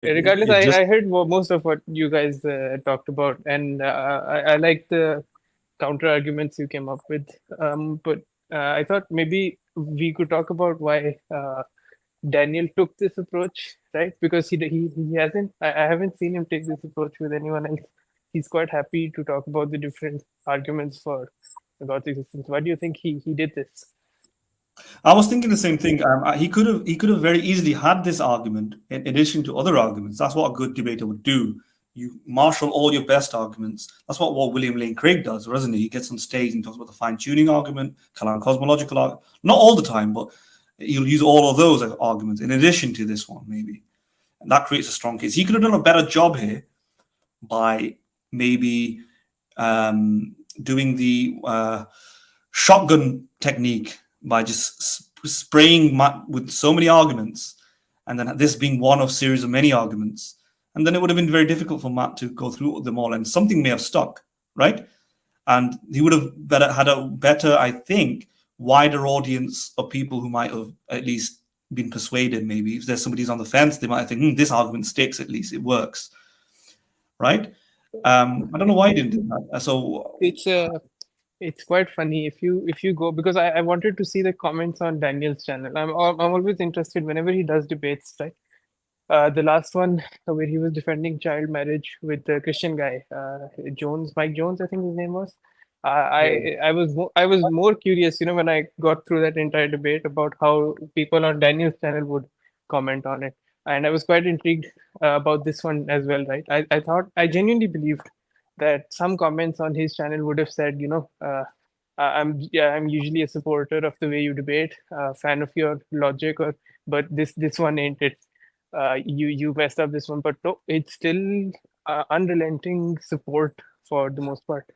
Regardless, It just I heard most of what you guys talked about, and I like the counter arguments you came up with. But I thought maybe we could talk about why Daniel took this approach, right? Because he hasn't. I haven't seen him take this approach with anyone else. He's quite happy to talk about the different arguments for God's existence. Why do you think he did this? I was thinking the same thing. He could have very easily had this argument in addition to other arguments. That's what a good debater would do. You marshal all your best arguments. That's what William Lane Craig does, doesn't he? He gets on stage and talks about the fine tuning argument, cosmological argument. Not all the time, but he'll use all of those arguments in addition to this one, maybe. And that creates a strong case. He could have done a better job here by maybe doing the shotgun technique by just spraying with so many arguments, and then this being one of series of many arguments, and then it would have been very difficult for Matt to go through them all, and something may have stuck, right? And he would have had a better, I think, wider audience of people who might have at least been persuaded. Maybe if there's somebody who's on the fence, they might think, this argument sticks, at least it works, right? I don't know why he didn't do that. So It's it's quite funny if you go, because I wanted to see the comments on Daniel's channel. I'm always interested whenever he does debates, right? The last one where he was defending child marriage with the Christian guy, Mike Jones, I think his name was. I was more curious, when I got through that entire debate about how people on Daniel's channel would comment on it, and I was quite intrigued about this one as well, right? I thought I genuinely believed that some comments on his channel would have said, I'm usually a supporter of the way you debate, fan of your logic, but this one ain't it. You messed up this one, but no, it's still unrelenting support for the most part.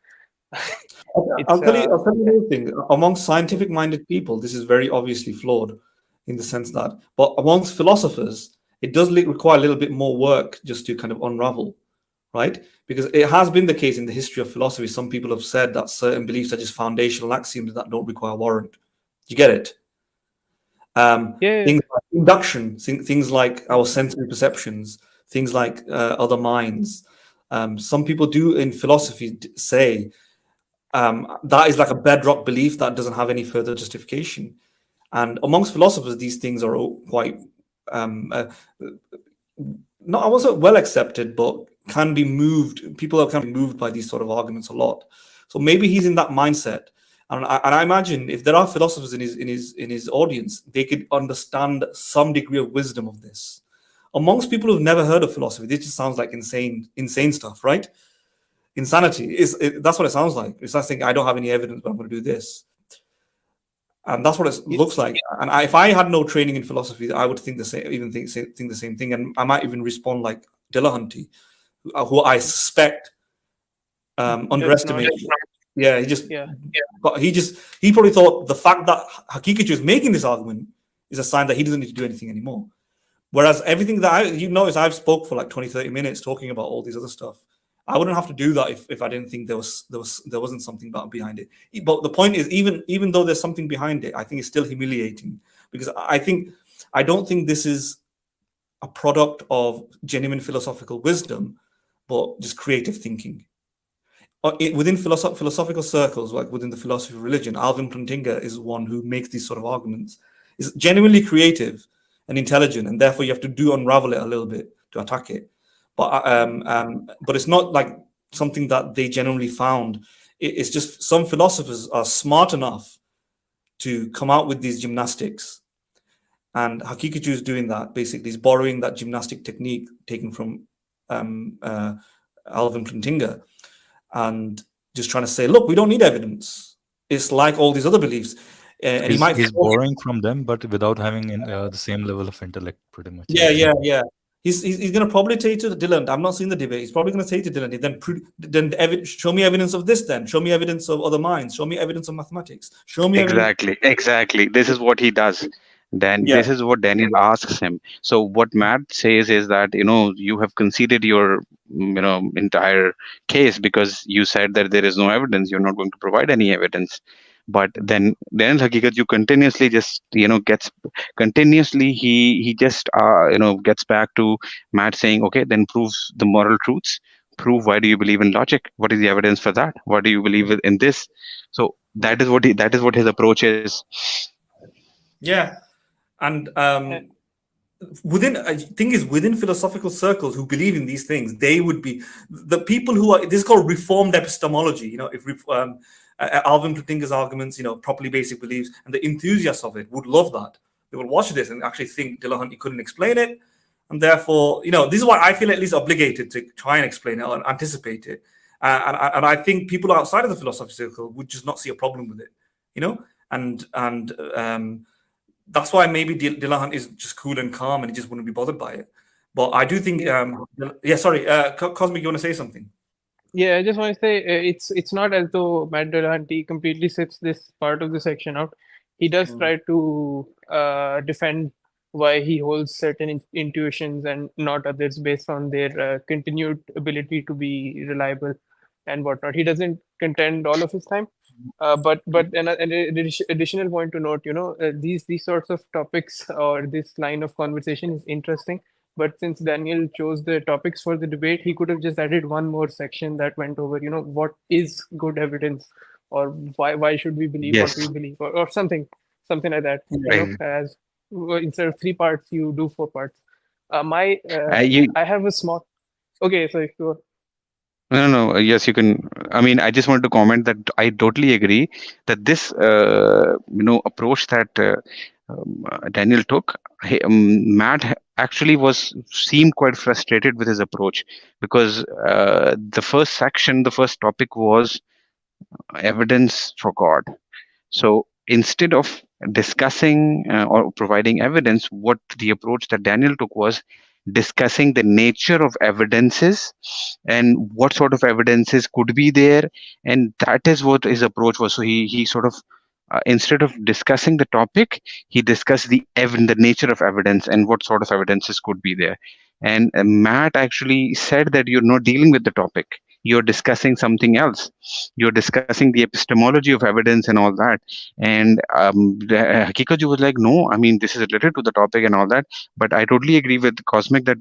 I'll It's tell you, one thing. Among scientific-minded people, this is very obviously flawed in the sense that, but amongst philosophers, it does require a little bit more work just to kind of unravel, right? Because it has been the case in the history of philosophy. Some people have said that certain beliefs are just foundational axioms that don't require warrant. You get it? yeah, Things like induction, things like our sensory perceptions, things like other minds. Some people do in philosophy say that is like a bedrock belief that doesn't have any further justification. And amongst philosophers, these things are all quite not I wasn't well accepted, but can be moved. People are kind of moved by these sort of arguments a lot. So maybe he's in that mindset. And I imagine if there are philosophers in his audience, they could understand some degree of wisdom of this. Amongst people who've never heard of philosophy, this just sounds like insane stuff, right? Insanity that's what it sounds like. It's like saying, I don't have any evidence, but I'm going to do this, and that's what it looks like. And if I had no training in philosophy, I would think the same, even think the same thing, and I might even respond like Dillahunty, who I suspect does not. underestimated. Yeah, Yeah, he probably thought the fact that Haqiqatjou is making this argument is a sign that he doesn't need to do anything anymore. Whereas everything that you notice, I've spoke for like 20, 30 minutes talking about all these other stuff. I wouldn't have to do that if I didn't think there wasn't something behind it. But the point is, even though there's something behind it, I think it's still humiliating, because I don't think this is a product of genuine philosophical wisdom, but just creative thinking. Within philosophical circles, like within the philosophy of religion, Alvin Plantinga is one who makes these sort of arguments. Is genuinely creative and intelligent, and therefore you have to unravel it a little bit to attack it. But it's not like something that they genuinely found. It's just some philosophers are smart enough to come out with these gymnastics, and Haqiqatjou is doing that. Basically, he's borrowing that gymnastic technique taken from Alvin Plantinga, and just trying to say, look, we don't need evidence. It's like all these other beliefs. And he might He's borrowing from them, but without having the same level of intellect, pretty much. yeah. He's going to probably say to Dylan, I'm not seeing the debate. He's probably going to say to Dylan, then show me evidence of this. Then show me evidence of other minds. Show me evidence of mathematics. Show me Exactly. This is what he does. Then Yeah. this is what Daniel asks him. So what Matt says is that you have conceded your entire case because you said that there is no evidence. You're not going to provide any evidence. But then Haqiqatjou continuously just gets continuously he just gets back to Matt saying, okay, then prove the moral truths. Prove, why do you believe in logic? What is the evidence for that? What do you believe in this? So that is what his approach is. Yeah, and Uh, within philosophical circles who believe in these things, they would be the people who are, this is called reformed epistemology. If Alvin Plantinga's arguments, properly basic beliefs, and the enthusiasts of it would love that. They will watch this and actually think Dillahunty couldn't explain it, and therefore, this is why I feel at least obligated to try and explain it or anticipate it. And I think people outside of the philosophy circle would just not see a problem with it, and that's why maybe Dillahunty is just cool and calm and he just wouldn't be bothered by it. But I do think, sorry, Cosmic, you want to say something? Yeah, I just want to say it's not as though Matt Dillahunty completely sits this part of the section out. He does try to defend why he holds certain intuitions and not others based on their continued ability to be reliable and whatnot. He doesn't contend all of his time. But an additional point to note, these sorts of topics or this line of conversation is interesting. But since Daniel chose the topics for the debate, he could have just added one more section that went over, what is good evidence, or why should we believe what we Yes. believe, or something like that. Right. As instead of 3 parts, you do 4 parts. My You I have a small. Okay, so if you No, yes, you can. I mean, I just wanted to comment that I totally agree that this, approach that Daniel took, Matt actually seemed quite frustrated with his approach because the first topic was evidence for God. So instead of discussing or providing evidence, what the approach that Daniel took was discussing the nature of evidences and what sort of evidences could be there, and that is what his approach was. So he sort of instead of discussing the topic, he discussed the nature of evidence and what sort of evidences could be there. And Matt actually said that you're not dealing with the topic, you're discussing something else, you're discussing the epistemology of evidence and all that. And Hakikatjou was like, no, I mean, this is related to the topic and all that. But I totally agree with Cosmic that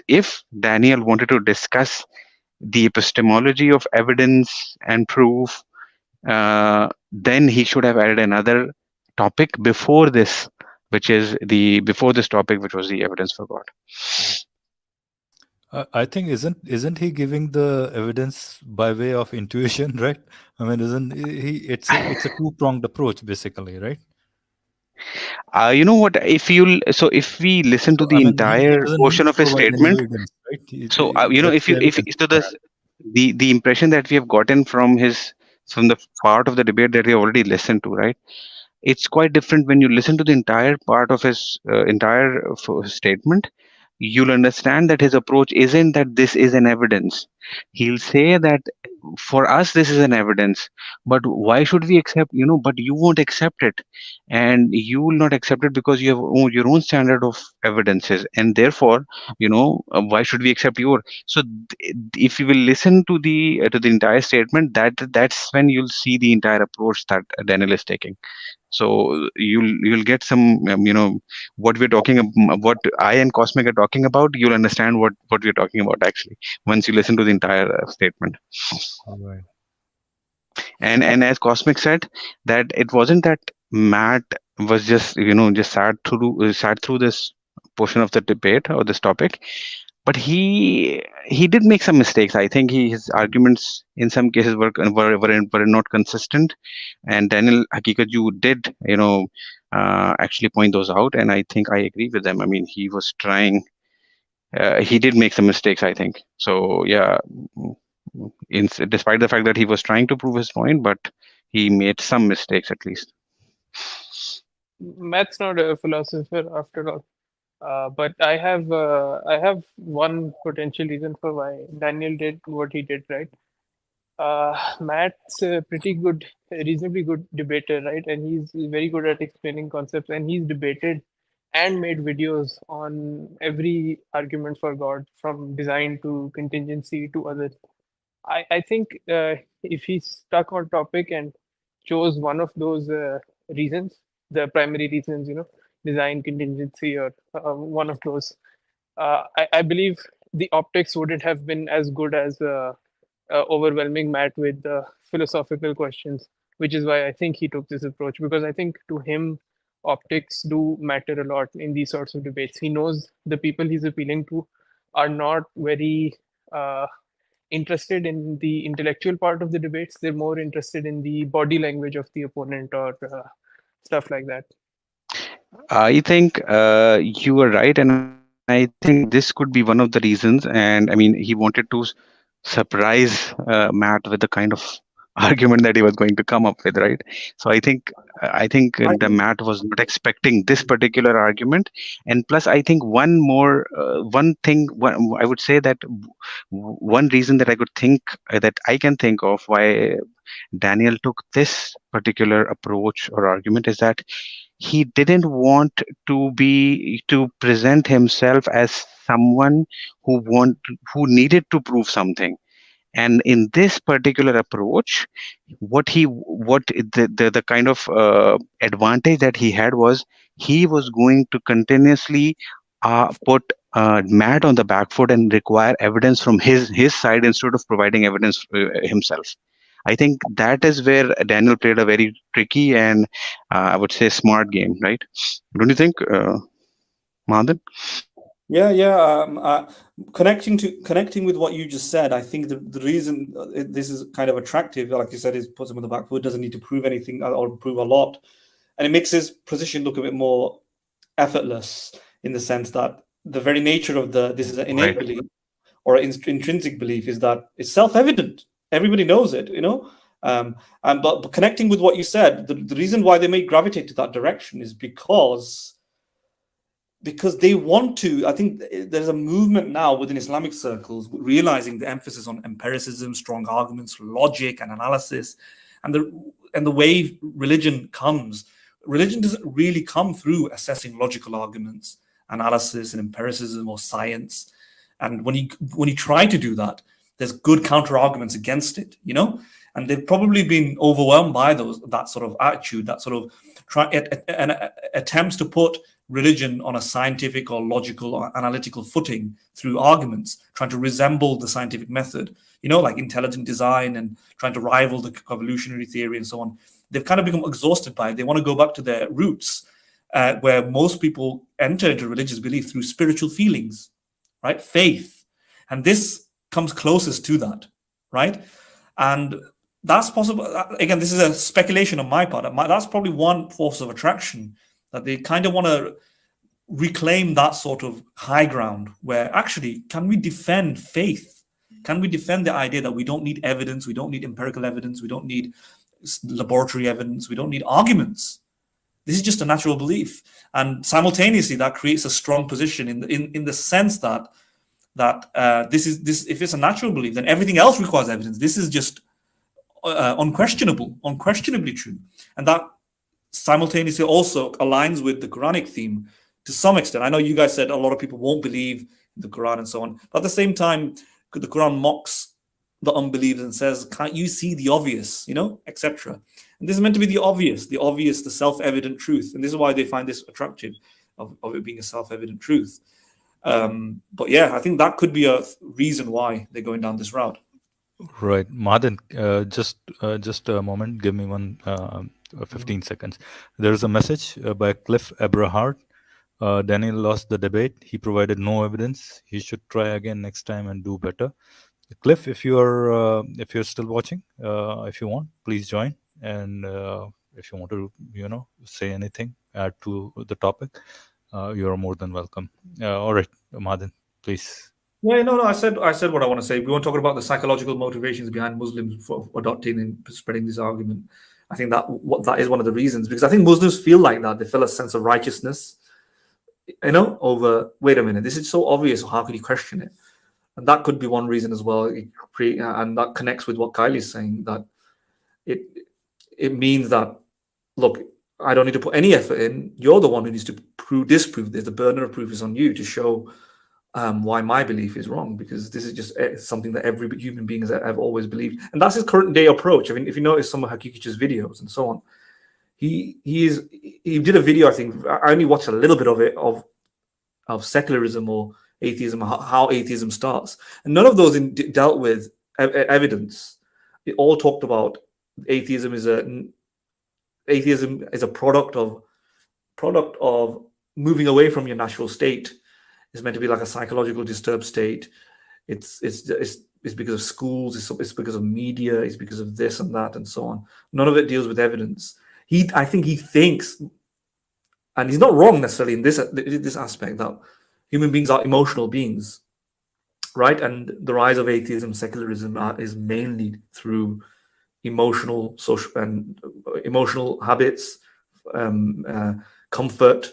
if Daniel wanted to discuss the epistemology of evidence and proof, then he should have added another topic before this, before this topic, which was the evidence for God. I think isn't he giving the evidence by way of intuition, right? I mean, isn't he? It's a two-pronged approach, basically, right? You know what? If we listen to So the I mean, he entire doesn't need portion to of his provide any statement, evidence, right? so That's the if evidence. so the impression that we have gotten from the part of the debate that we already listened to, right? It's quite different when you listen to the entire part of his statement. You'll understand that his approach isn't that this is an evidence. He'll say that for us this is an evidence, but why should we accept, but you won't accept it, and you will not accept it because you have your own standard of evidences, and therefore, why should we accept your. So if you will listen to the entire statement, that's when you'll see the entire approach that Daniel is taking. So you'll get some what we're talking what I and Cosmic are talking about. You'll understand what we're talking about actually once you listen to the entire statement. All right. And as Cosmic said, that it wasn't that Matt was just just sat through this portion of the debate or this topic, but he did make some mistakes. I think his arguments in some cases were not consistent, and Daniel Haqiqatjou did actually point those out, and I think I agree with them. I mean, he was trying. He did make some mistakes, I think. So yeah, despite the fact that he was trying to prove his point, but he made some mistakes at least. Matt's not a philosopher after all. But I have one potential reason for why Daniel did what he did, right? Matt's a pretty good, reasonably good debater, right? And he's very good at explaining concepts, and he's debated and made videos on every argument for God, from design to contingency to others. I think if he's stuck on topic and chose one of those reasons, the primary reasons, design contingency or one of those. I believe the optics wouldn't have been as good as overwhelming Matt with philosophical questions, which is why I think he took this approach, because I think to him, optics do matter a lot in these sorts of debates. He knows the people he's appealing to are not very interested in the intellectual part of the debates. They're more interested in the body language of the opponent or stuff like that. I think you were right, and I think this could be one of the reasons. And I mean, he wanted to surprise Matt with the kind of argument that he was going to come up with, right? So I think I the think Matt was not expecting this particular argument, and plus, I think I would say that one reason that I could think that I can think of why Daniel took this particular approach or argument is that he didn't want to present himself as someone who needed to prove something. And in this particular approach, the kind of advantage that he had was he was going to continuously put Matt on the back foot and require evidence from his side instead of providing evidence himself. I think that is where Daniel played a very tricky and I would say smart game, right? Don't you think, Mahdin? Yeah. Connecting with what you just said, I think the reason this is kind of attractive, like you said, is puts him on the back foot, doesn't need to prove anything or prove a lot, and it makes his position look a bit more effortless in the sense that the very nature of this is an innate Right. belief or intrinsic belief is that it's self-evident. Everybody knows it, but connecting with what you said, the reason why they may gravitate to that direction is because they want to. I think there's a movement now within Islamic circles realizing the emphasis on empiricism, strong arguments, logic, and analysis, and the way religion comes. Religion doesn't really come through assessing logical arguments, analysis, and empiricism or science. And when you try to do that, there's good counter arguments against it, and they've probably been overwhelmed by that sort of attitude, that sort of attempts to put religion on a scientific or logical or analytical footing through arguments, trying to resemble the scientific method, like intelligent design and trying to rival the evolutionary theory and so on. They've kind of become exhausted by it. They want to go back to their roots, where most people enter into religious belief through spiritual feelings, right? Faith. And this comes closest to that, right? And that's possible. Again, this is a speculation on my part. That's probably one force of attraction, that they kind of want to reclaim that sort of high ground where actually, can we defend faith? Can we defend the idea that we don't need evidence, we don't need empirical evidence, we don't need laboratory evidence, we don't need arguments? This is just a natural belief. And simultaneously, that creates a strong position in the sense that this if it's a natural belief, then everything else requires evidence. This is just unquestionably true. And that simultaneously also aligns with the Quranic theme to some extent. I know you guys said a lot of people won't believe in the Quran and so on, but at the same time, the Quran mocks the unbelievers and says, can't you see the obvious, etc. And this is meant to be the obvious, the self-evident truth. And this is why they find this attractive of it being a self-evident truth. But yeah, I think that could be a reason why they're going down this route. Right, Mahdin, just a moment. Give me 15 seconds. There is a message by Cliff Eberhard. Daniel lost the debate. He provided no evidence. He should try again next time and do better. Cliff, if you're still watching, if you want, please join. And if you want to, say anything, add to the topic, you are more than welcome. All right, Mahdin, please. Yeah, no. I said what I want to say. We want to talk about the psychological motivations behind Muslims for adopting and spreading this argument. I think that is one of the reasons, because I think Muslims feel like that. They feel a sense of righteousness, over, wait a minute, this is so obvious, how could you question it? And that could be one reason as well. And that connects with what Khayalie is saying, that it means that, look, I don't need to put any effort in. You're the one who needs to disprove this. The burden of proof is on you to show why my belief is wrong, because this is just something that every human being have always believed, and that's his current day approach. I mean, if you notice some of Haqiqatjou's videos and so on, he did a video. I think I only watched a little bit of it of secularism or atheism, how atheism starts, and none of those dealt with evidence. It all talked about atheism is a product of moving away from your natural state. It's meant to be like a psychological disturbed state. It's because of schools. It's because of media. It's because of this and that and so on. None of it deals with evidence. I think he thinks, and he's not wrong necessarily in this aspect, that human beings are emotional beings, right? And the rise of atheism, secularism is mainly through emotional, social, and emotional habits, comfort,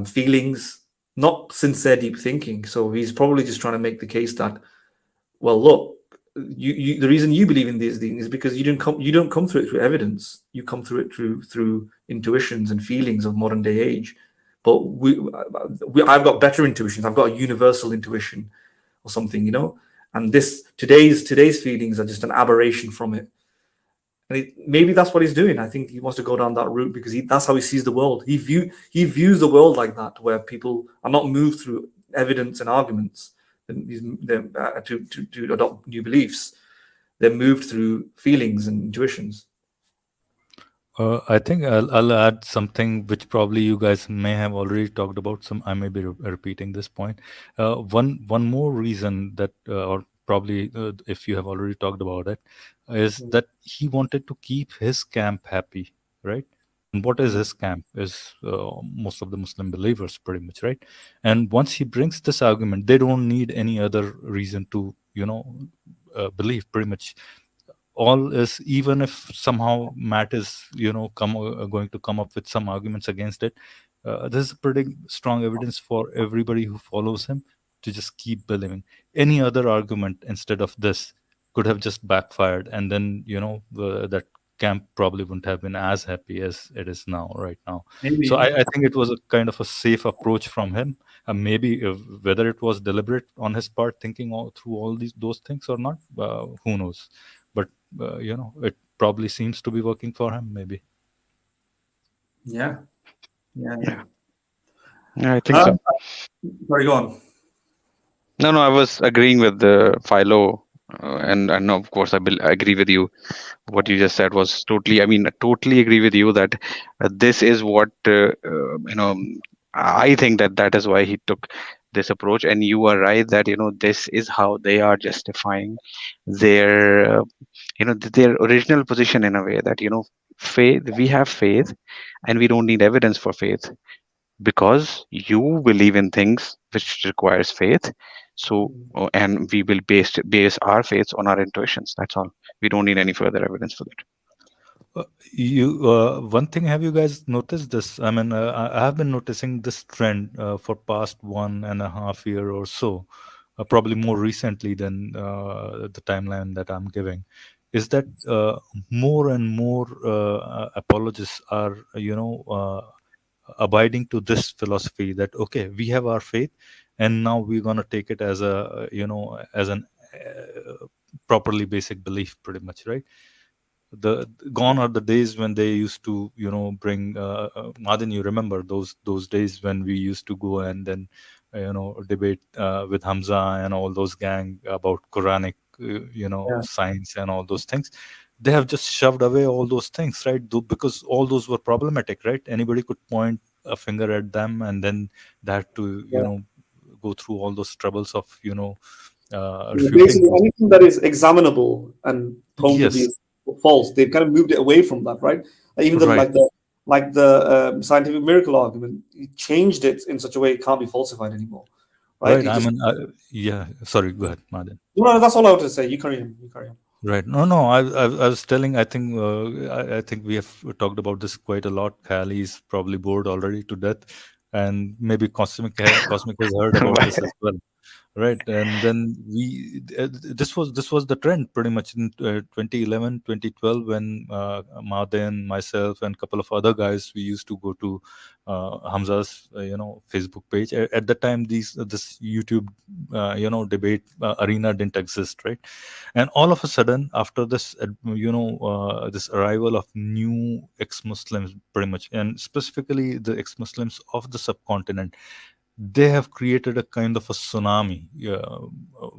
feelings, not sincere deep thinking. So he's probably just trying to make the case that, well, look, the reason you believe in these things is because you don't come through it through evidence. You come through it through intuitions and feelings of modern day age. But I've got better intuitions. I've got a universal intuition or something, and today's feelings are just an aberration from it. And maybe that's what he's doing. I think he wants to go down that route because that's how he sees the world. He views the world like that, where people are not moved through evidence and arguments to adopt new beliefs. They're moved through feelings and intuitions. I think I'll add something which probably you guys may have already talked about. I may be repeating this point. One more reason that, or probably if you have already talked about it, is that he wanted to keep his camp happy, right? And what is his camp? Is most of the Muslim believers, pretty much, right? And once he brings this argument, they don't need any other reason to, believe. Pretty much all is, even if somehow Matt is going to come up with some arguments against it, this is pretty strong evidence for everybody who follows him to just keep believing. Any other argument instead of this could have just backfired, and then that camp probably wouldn't have been as happy as it is now, right now. Maybe. So I think it was a kind of a safe approach from him. Maybe whether it was deliberate on his part, thinking through all those things or not, who knows. But it probably seems to be working for him, maybe. Yeah. I think so. Sorry, go on. No, I was agreeing with the Philo, and of course I agree with you. What you just said was totally. I mean, I totally agree with you that this is what I think that is why he took this approach, and you are right that this is how they are justifying their their original position, in a way that faith, we have faith and we don't need evidence for faith because you believe in things which requires faith. So and we will base our faiths on our intuitions. That's all. We don't need any further evidence for that. One thing, have you guys noticed this? I mean, I have been noticing this trend for past 1.5 year or so, probably more recently than the timeline that I'm giving, is that more and more apologists are, abiding to this philosophy that, okay, we have our faith, and now we're gonna take it as a, as an properly basic belief, pretty much, right? Gone are the days when they used to bring Mahdin, you remember those days when we used to go and then debate with Hamza and all those gang about Quranic science and all those things. They have just shoved away all those things, right? Because all those were problematic, right? Anybody could point a finger at them, and then they had to go through all those troubles of refuting basically anything that is examinable and prone to be yes, false, they've kind of moved it away from that, right? Even right. like the scientific miracle argument, he changed it in such a way it can't be falsified anymore, right? Right. I mean, yeah. Sorry. Go ahead, Madan. No, that's all I want to say. You carry on. Right. No. I was telling. I think. I think we have talked about this quite a lot. Khayalie is probably bored already to death, and maybe Cosmic has heard about this as well. right? And then this was the trend pretty much in 2011, 2012, when Mahdin, myself, and a couple of other guys, we used to go to Hamza's Facebook page. At the time, this YouTube debate arena didn't exist, right? And all of a sudden, after this this arrival of new ex-Muslims, pretty much, and specifically the ex-Muslims of the subcontinent, they have created a kind of a tsunami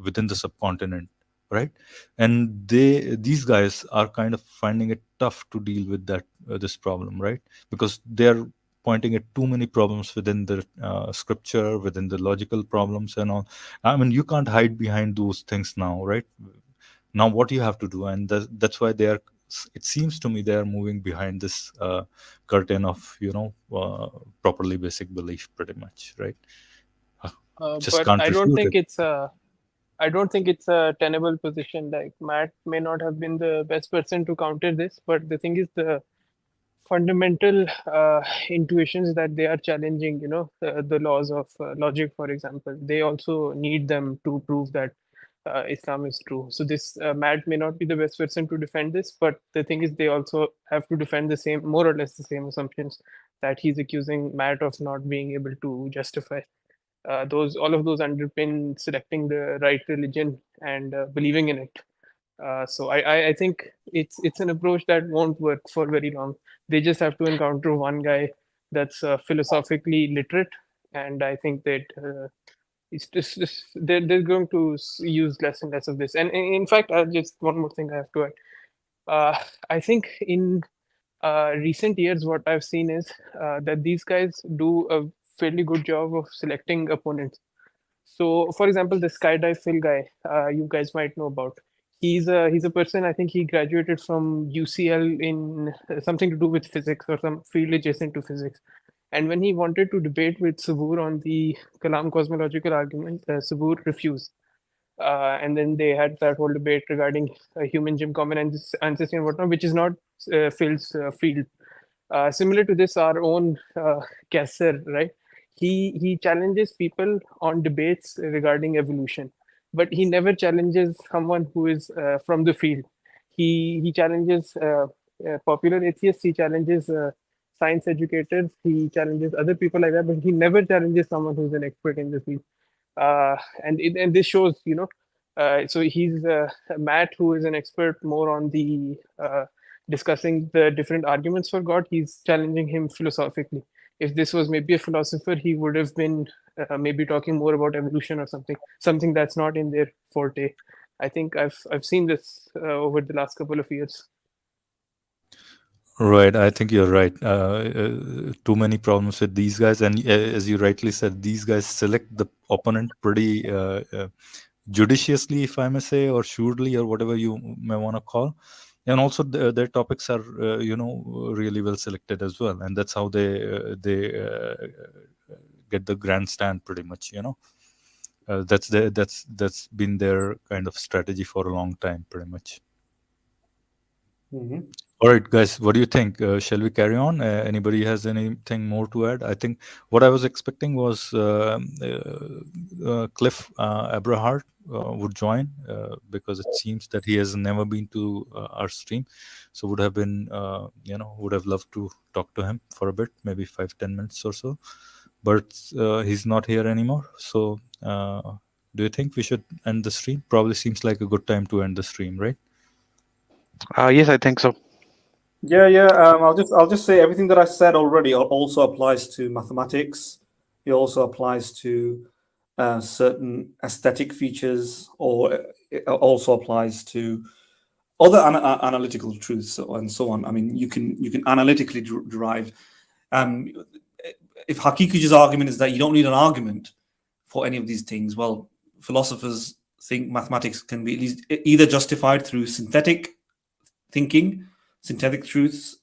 within the subcontinent, right? And these guys are kind of finding it tough to deal with that this problem, right? Because they're pointing at too many problems within the scripture, within the logical problems and all. I mean, you can't hide behind those things now, right? Now what you have to do, and that's why they are, it seems to me, they are moving behind this curtain of properly basic belief, pretty much, right? Just But can't refute it. I don't think it's a tenable position. Like Matt may not have been the best person to counter this, but the thing is, the fundamental intuitions that they are challenging, the laws of logic, for example, they also need them to prove that Islam is true. So this Matt may not be the best person to defend this, but the thing is, they also have to defend the same, more or less the same assumptions that he's accusing Matt of not being able to justify. All of those underpin selecting the right religion and believing in it. So I think it's an approach that won't work for very long. They just have to encounter one guy that's philosophically literate, and I think that it's just they're going to use less and less of this. And in fact, just one more thing I have to add. I think in recent years, what I've seen is that these guys do a fairly good job of selecting opponents. So, for example, the skydive Phil guy, you guys might know about. He's a person. I think he graduated from UCL in something to do with physics or some field adjacent to physics. And when he wanted to debate with Sabur on the Kalam cosmological argument, Sabur refused. And then they had that whole debate regarding human Jim common ancestry and whatnot, which is not Phil's field. Similar to this, our own Kesser, right? He challenges people on debates regarding evolution, but he never challenges someone who is from the field. He challenges popular atheists. He challenges science educators. He challenges other people like that, but he never challenges someone who's an expert in the field. And this shows, so he's Matt, who is an expert more on the discussing the different arguments for God. He's challenging him philosophically. If this was maybe a philosopher, he would have been maybe talking more about evolution or something that's not in their forte. I think I've seen this over the last couple of years. Right, I think you're right. Too many problems with these guys, and as you rightly said, these guys select the opponent pretty judiciously, if I may say, or shrewdly, or whatever you may want to call. And also, their topics are, really well selected as well, and that's how they get the grandstand, pretty much. That's been their kind of strategy for a long time, pretty much. Mm-hmm. All right, guys, what do you think? Shall we carry on? Anybody has anything more to add? I think what I was expecting was Cliff Abrahart would join because it seems that he has never been to our stream. So would have been, would have loved to talk to him for a bit, maybe 5-10 minutes or so. But he's not here anymore. So do you think we should end the stream? Probably seems like a good time to end the stream, right? Yes, I think so. Yeah. I'll just say everything that I said already also applies to mathematics. It also applies to certain aesthetic features, or it also applies to other analytical truths and so on. I mean, you can analytically derive. If Haqiqatjou's argument is that you don't need an argument for any of these things, well, philosophers think mathematics can be at least either justified through synthetic thinking, synthetic truths,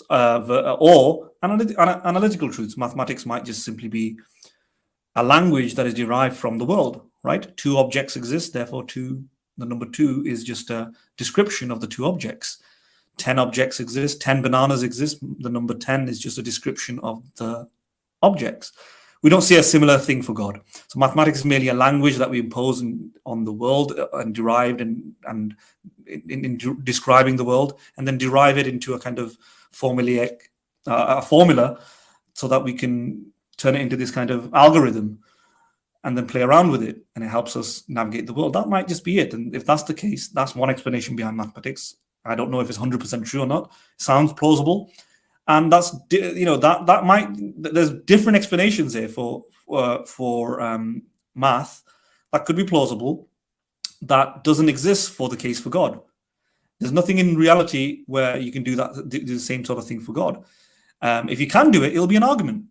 or analytical truths. Mathematics might just simply be a language that is derived from the world, right? 2 objects exist, therefore the number 2 is just a description of the 2 objects. 10 objects exist, 10 bananas exist, the number 10 is just a description of the objects. We don't see a similar thing for God. So mathematics is merely a language that we impose on the world and derived and in describing the world, and then derive it into a kind of formulaic a formula, so that we can turn it into this kind of algorithm and then play around with it, and it helps us navigate the world. That might just be it. And if that's the case, that's one explanation behind mathematics. I don't know if it's 100% true or not. It sounds plausible. And that's, that might, there's different explanations here for math that could be plausible, that doesn't exist for the case for God. There's nothing in reality where you can do the same sort of thing for God. If you can do it, it'll be an argument,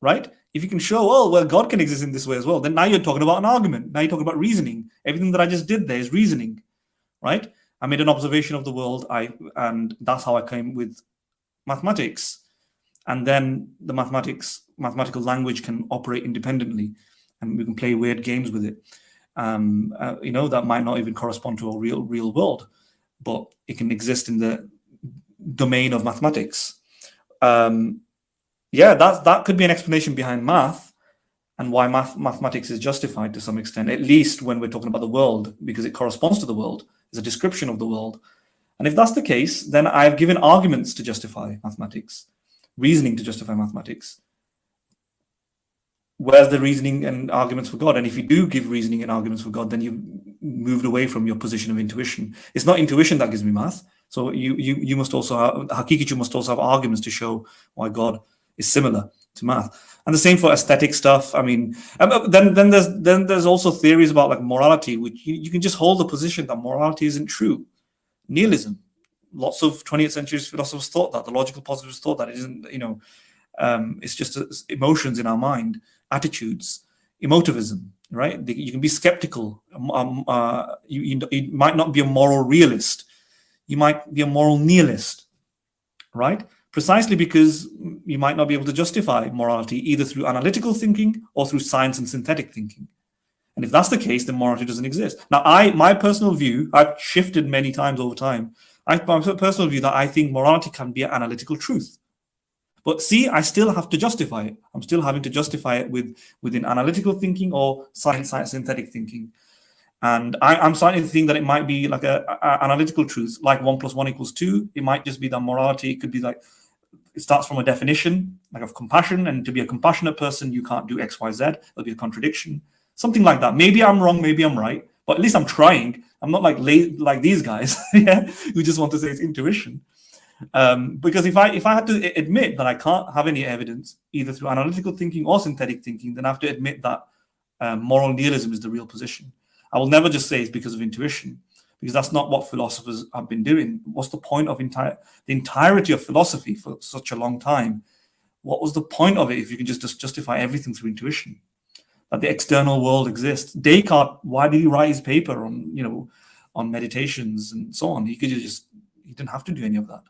right? If you can show, oh, well, God can exist in this way as well, then now you're talking about an argument. Now you're talking about reasoning. Everything that I just did there is reasoning, right? I made an observation of the world, and that's how I came with mathematics. And then the mathematical language can operate independently, and we can play weird games with it. That might not even correspond to a real world, but it can exist in the domain of mathematics. That could be an explanation behind math, and why mathematics is justified to some extent, at least when we're talking about the world, because it corresponds to the world. It's a description of the world. And if that's the case, then I've given arguments to justify mathematics, reasoning to justify mathematics. Where's the reasoning and arguments for God? And if you do give reasoning and arguments for God, then you've moved away from your position of intuition. It's not intuition that gives me math. So you must also have, Haqiqatjou must also have arguments to show why God is similar to math. And the same for aesthetic stuff. I mean, then there's also theories about like morality, which you can just hold the position that morality isn't true. Nihilism. Lots of 20th century philosophers thought that. The logical positivists thought that. It isn't, it's just emotions in our mind, attitudes, emotivism, right? You can be skeptical. You might not be a moral realist. You might be a moral nihilist, right? Precisely because you might not be able to justify morality either through analytical thinking or through science and synthetic thinking. And if that's the case, then morality doesn't exist. Now, my personal view, I've shifted many times over time. My personal view that I think morality can be an analytical truth. But see, I still have to justify it. I'm still having to justify it within analytical thinking or science synthetic thinking. And I'm starting to think that it might be like an analytical truth, like 1 + 1 = 2. It might just be that morality could be like, it starts from a definition, like of compassion, and to be a compassionate person, you can't do X, Y, Z. There'll be a contradiction, something like that. Maybe I'm wrong, maybe I'm right, but at least I'm trying. I'm not like these guys, who just want to say it's intuition. Because if I had to admit that I can't have any evidence either through analytical thinking or synthetic thinking, then I have to admit that moral nihilism is the real position. I will never just say it's because of intuition, because that's not what philosophers have been doing. What's the point of the entirety of philosophy for such a long time? What was the point of it if you can just justify everything through intuition? That the external world exists. Descartes, why did he write his paper on meditations and so on? He didn't have to do any of that.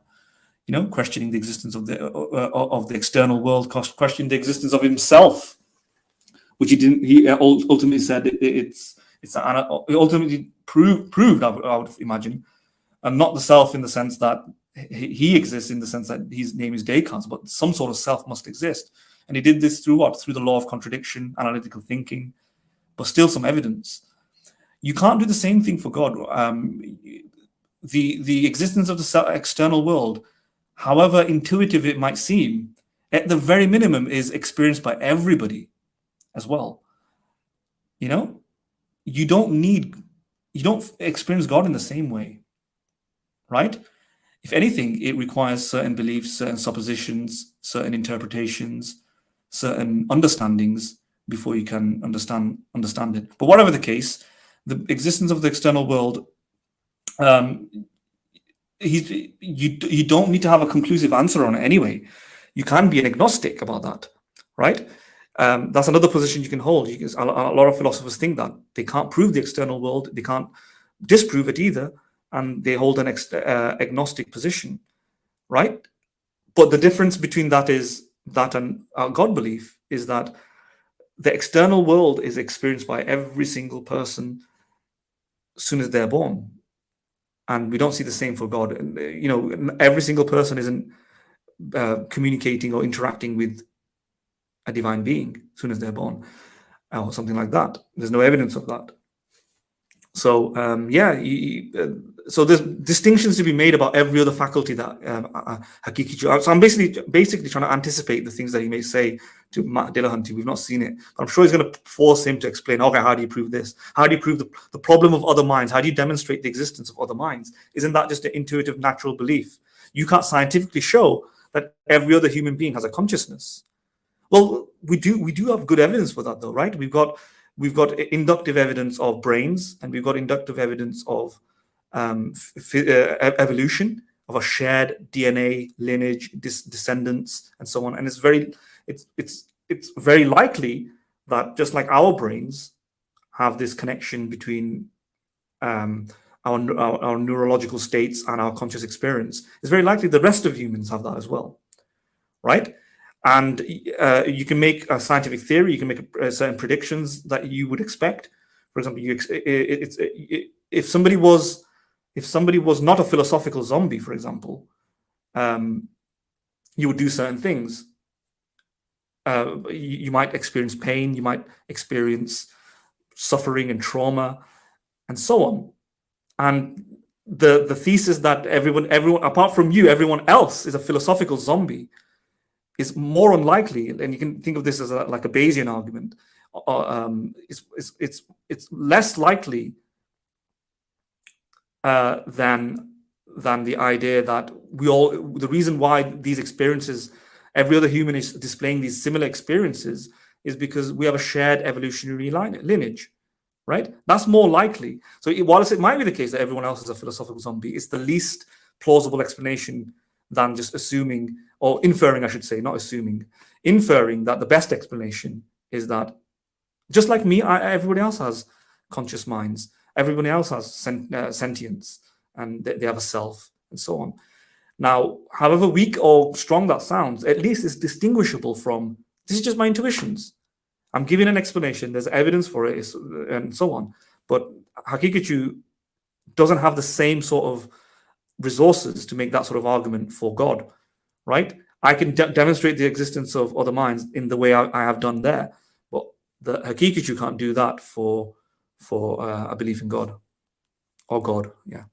Questioning the existence of the external world, questioning the existence of himself, which he didn't. He ultimately said it ultimately proved. I would imagine, and not the self in the sense that he exists, in the sense that his name is Descartes, but some sort of self must exist. And he did this through what? Through the law of contradiction, analytical thinking, but still some evidence. You can't do the same thing for God. The existence of the external world, however intuitive it might seem, at the very minimum is experienced by everybody as well. You don't experience God in the same way, right? If anything, it requires certain beliefs, certain suppositions, certain interpretations, certain understandings before you can understand it. But whatever the case, the existence of the external world, you don't need to have a conclusive answer on it anyway. You can be an agnostic about that, right? That's another position you can hold. A lot of philosophers think that they can't prove the external world, they can't disprove it either, and they hold an agnostic position, right? But the difference between that and our God belief is that the external world is experienced by every single person as soon as they're born. And we don't see the same for God. Every single person isn't communicating or interacting with a divine being as soon as they're born, or something like that. There's no evidence of that. So so there's distinctions to be made about every other faculty that Haqiqatjou. So I'm basically trying to anticipate the things that he may say to Dillahunty. We've not seen it, but I'm sure he's going to force him to explain. Okay, how do you prove this? How do you prove the problem of other minds? How do you demonstrate the existence of other minds? Isn't that just an intuitive, natural belief? You can't scientifically show that every other human being has a consciousness. Well, we do have good evidence for that, though, right? We've got inductive evidence of brains, and we've got inductive evidence of evolution, of a shared DNA lineage, descendants, and so on. And it's very likely that just like our brains have this connection between our neurological states and our conscious experience, it's very likely the rest of humans have that as well, right? And you can make a scientific theory, you can make certain predictions that you would expect. For example, if somebody was not a philosophical zombie, for example, you would do certain things. You might experience pain, you might experience suffering and trauma, and so on. And the thesis that everyone apart from you, everyone else is a philosophical zombie is more unlikely, and you can think of this as like a Bayesian argument. It's less likely than the idea that the reason why these experiences, every other human is displaying these similar experiences, is because we have a shared evolutionary lineage, right? That's more likely. So whilst it might be the case that everyone else is a philosophical zombie, it's the least plausible explanation than just assuming, or inferring, I should say, not assuming, inferring that the best explanation is that just like me, everybody else has conscious minds. Everybody else has sentience, and they have a self, and so on. Now, however weak or strong that sounds, at least it's distinguishable from, this is just my intuitions. I'm giving an explanation, there's evidence for it, and so on. But Haqiqatjou doesn't have the same sort of resources to make that sort of argument for God, right? I can demonstrate the existence of other minds in the way I have done there, but the Haqiqatjou can't do that for a belief in God, or God, yeah.